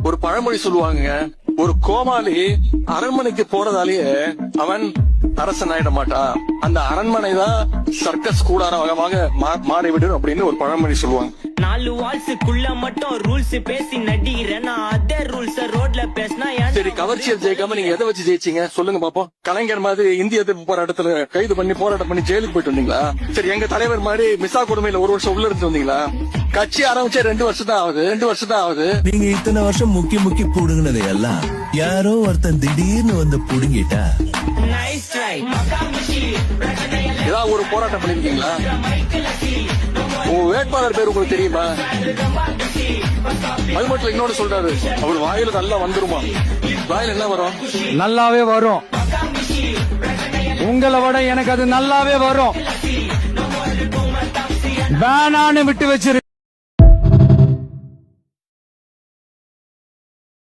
ஒரு பழமொழி சொல்லுவாங்க, ஒரு கோமாளி அரண்மனைக்கு போறதாலேயே அவன் அரசன் ஆயிட மாட்டான், அந்த அரண்மனை தான் சர்க்கஸ் கூடாரமாக மாறிவிடும் அப்படின்னு ஒரு பழமொழி சொல்லுவாங்க. 4 வால்ஸுக்குள்ள மட்டும் ரூல்ஸ் பேசி நடிக்கிறேன், அதே ரூல்ஸ் ரோட்ல பேசினா. சரி, கவர்ச்சியில் ஜெயிக்காம நீங்க எதை வச்சு ஜெயிச்சீங்க சொல்லுங்க பாப்போம். கலைஞர் மாதிரி இந்திய எதிர்ப்பு போராட்டத்துல கைது பண்ணி போராட்டம் பண்ணி ஜெயிலுக்கு போயிட்டு வந்தீங்களா? சரி, எங்க தலைவர் மாதிரி மிசா கொடுமையில 1 வருஷம் உள்ள இருந்து வந்தீங்களா? கட்சி ஆரம்பிச்சே 2 வருஷம் தான் ஆகுது. நீங்க இத்தனை வருஷம் முக்கி புடுங்கினதை எல்லாம் யாரோ ஒருத்தன் திடீர்னு வந்து புடுங்கிட்டா ஏதாவது ஒரு போராட்டம் பண்ணிருக்கீங்களா? உங்க வேட்பாளர் பேர் உங்களுக்கு தெரியுமா? அது மட்டும் இன்னொன்னு சொல்றாரு, அவர் வாயில நல்லா வந்துருமா? வாயில என்ன வரும்? நல்லாவே வரும். உங்களை விட எனக்கு அது நல்லாவே வரும். வேணான்னு விட்டு வச்சிரு.